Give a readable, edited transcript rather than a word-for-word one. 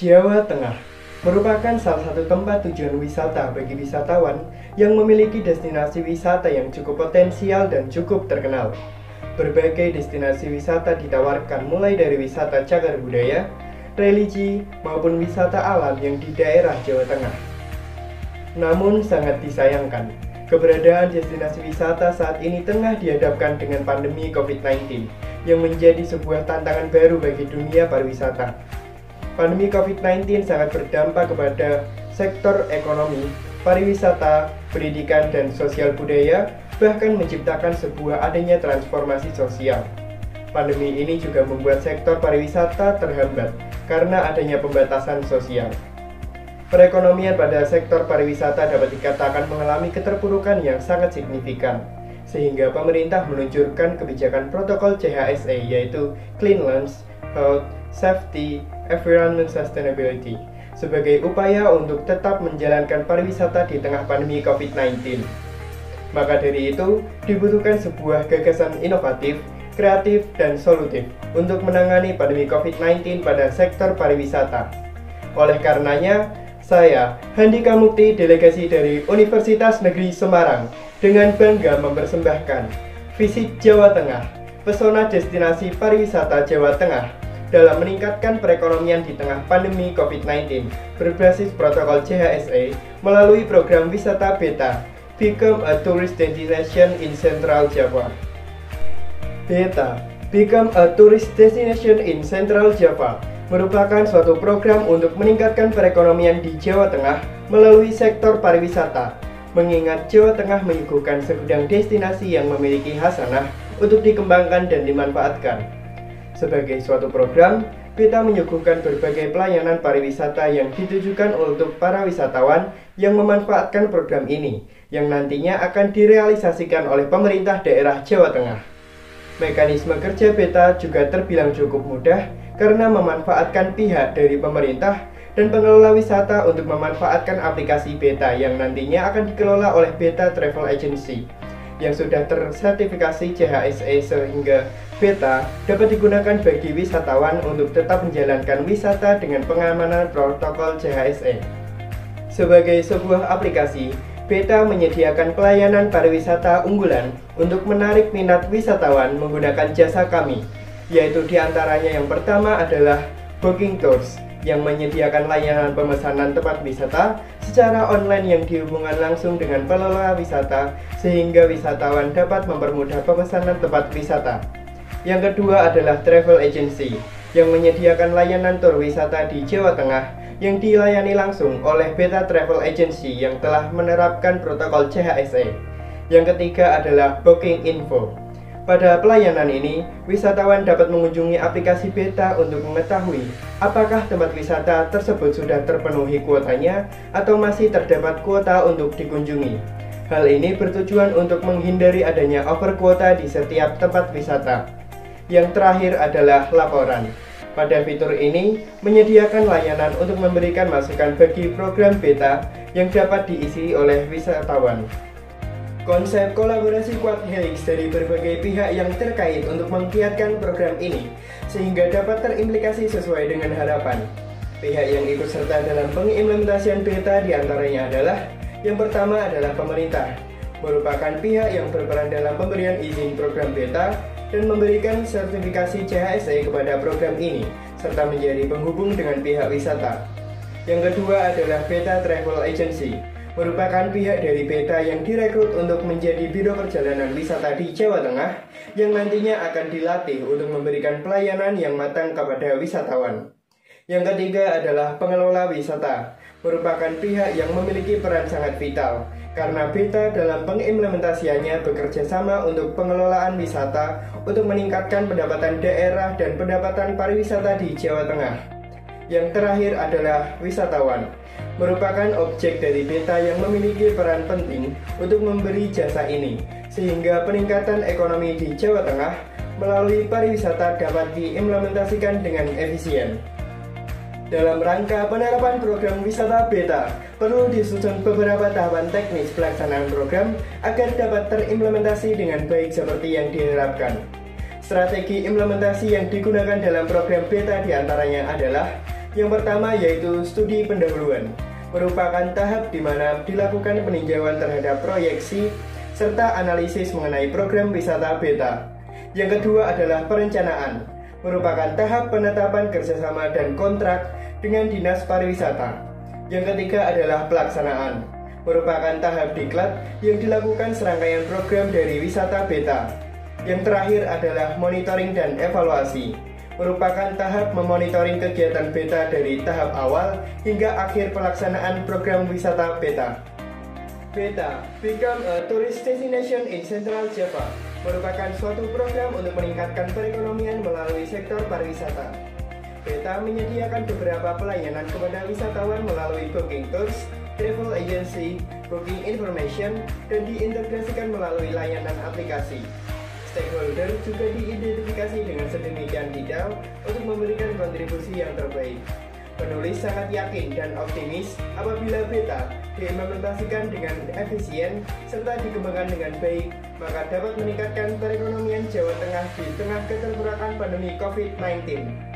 Jawa Tengah merupakan salah satu tempat tujuan wisata bagi wisatawan yang memiliki destinasi wisata yang cukup potensial dan cukup terkenal. Berbagai destinasi wisata ditawarkan mulai dari wisata cagar budaya, religi, maupun wisata alam yang di daerah Jawa Tengah. Namun sangat disayangkan, keberadaan destinasi wisata saat ini tengah dihadapkan dengan pandemi COVID-19 yang menjadi sebuah tantangan baru bagi dunia pariwisata. Pandemi COVID-19 sangat berdampak kepada sektor ekonomi, pariwisata, pendidikan, dan sosial budaya, bahkan menciptakan sebuah adanya transformasi sosial. Pandemi ini juga membuat sektor pariwisata terhambat karena adanya pembatasan sosial. Perekonomian pada sektor pariwisata dapat dikatakan mengalami keterpurukan yang sangat signifikan, sehingga pemerintah meluncurkan kebijakan protokol CHSE yaitu Cleanliness, Health, Safety, Environment Sustainability sebagai upaya untuk tetap menjalankan pariwisata di tengah pandemi COVID-19. Maka dari itu, dibutuhkan sebuah gagasan inovatif, kreatif, dan solutif untuk menangani pandemi COVID-19 pada sektor pariwisata. Oleh karenanya, saya, Handika Mukti, delegasi dari Universitas Negeri Semarang, dengan bangga mempersembahkan Visit Jawa Tengah, pesona destinasi pariwisata Jawa Tengah, dalam meningkatkan perekonomian di tengah pandemi COVID-19 berbasis protokol CHSE melalui program wisata BETA, Become a Tourist Destination in Central Java. BETA, Become a Tourist Destination in Central Java, merupakan suatu program untuk meningkatkan perekonomian di Jawa Tengah melalui sektor pariwisata, mengingat Jawa Tengah menyuguhkan segudang destinasi yang memiliki hasanah untuk dikembangkan dan dimanfaatkan. Sebagai suatu program, BETA menyuguhkan berbagai pelayanan pariwisata yang ditujukan untuk para wisatawan yang memanfaatkan program ini, yang nantinya akan direalisasikan oleh pemerintah daerah Jawa Tengah. Mekanisme kerja BETA juga terbilang cukup mudah karena memanfaatkan pihak dari pemerintah dan pengelola wisata untuk memanfaatkan aplikasi BETA yang nantinya akan dikelola oleh BETA Travel Agency yang sudah tersertifikasi CHSE sehingga BETA dapat digunakan bagi wisatawan untuk tetap menjalankan wisata dengan pengamanan protokol CHSE. Sebagai sebuah aplikasi, BETA menyediakan pelayanan pariwisata unggulan untuk menarik minat wisatawan menggunakan jasa kami, yaitu diantaranya yang pertama adalah Booking Tours, yang menyediakan layanan pemesanan tempat wisata secara online yang dihubungkan langsung dengan pengelola wisata sehingga wisatawan dapat mempermudah pemesanan tempat wisata. Yang kedua adalah Travel Agency yang menyediakan layanan tur wisata di Jawa Tengah yang dilayani langsung oleh BETA Travel Agency yang telah menerapkan protokol CHSE. Yang ketiga adalah Booking Info. Pada pelayanan ini, wisatawan dapat mengunjungi aplikasi BETA untuk mengetahui apakah tempat wisata tersebut sudah terpenuhi kuotanya atau masih terdapat kuota untuk dikunjungi. Hal ini bertujuan untuk menghindari adanya over kuota di setiap tempat wisata. Yang terakhir adalah laporan. Pada fitur ini, menyediakan layanan untuk memberikan masukan bagi program BETA yang dapat diisi oleh wisatawan. Konsep kolaborasi Quad Helix dari berbagai pihak yang terkait untuk menggiatkan program ini sehingga dapat terimplikasi sesuai dengan harapan. Pihak yang ikut serta dalam pengimplementasian BETA diantaranya adalah yang pertama adalah pemerintah, merupakan pihak yang berperan dalam pemberian izin program BETA dan memberikan sertifikasi CHSE kepada program ini, serta menjadi penghubung dengan pihak wisata. Yang kedua adalah BETA Travel Agency, merupakan pihak dari BETA yang direkrut untuk menjadi biro perjalanan wisata di Jawa Tengah yang nantinya akan dilatih untuk memberikan pelayanan yang matang kepada wisatawan. Yang ketiga adalah pengelola wisata, merupakan pihak yang memiliki peran sangat vital karena BETA dalam pengimplementasiannya bekerja sama untuk pengelolaan wisata untuk meningkatkan pendapatan daerah dan pendapatan pariwisata di Jawa Tengah. Yang terakhir adalah wisatawan, merupakan objek dari BETA yang memiliki peran penting untuk memberi jasa ini, sehingga peningkatan ekonomi di Jawa Tengah melalui pariwisata dapat diimplementasikan dengan efisien. Dalam rangka penerapan program wisata BETA, perlu disusun beberapa tahapan teknis pelaksanaan program agar dapat terimplementasi dengan baik seperti yang diharapkan. Strategi implementasi yang digunakan dalam program BETA diantaranya adalah Yang pertama yaitu studi pendahuluan, merupakan tahap di mana dilakukan peninjauan terhadap proyeksi serta analisis mengenai program wisata beta. Yang kedua adalah perencanaan, merupakan tahap penetapan kerjasama dan kontrak dengan Dinas Pariwisata. Yang ketiga adalah pelaksanaan, merupakan tahap diklat yang dilakukan serangkaian program dari wisata beta. Yang terakhir adalah monitoring dan evaluasi, merupakan tahap memonitoring kegiatan beta dari tahap awal hingga akhir pelaksanaan program wisata beta. Beta, Become a Tourist Destination in Central Java, merupakan suatu program untuk meningkatkan perekonomian melalui sektor pariwisata. Beta menyediakan beberapa pelayanan kepada wisatawan melalui booking tours, travel agency, booking information, dan diintegrasikan melalui layanan aplikasi. Stakeholder juga diidentifikasi dengan sedemikian detail untuk memberikan kontribusi yang terbaik. Penulis sangat yakin dan optimis apabila beta diimplementasikan dengan efisien serta dikembangkan dengan baik, maka dapat meningkatkan perekonomian Jawa Tengah di tengah keterpurukan pandemi COVID-19.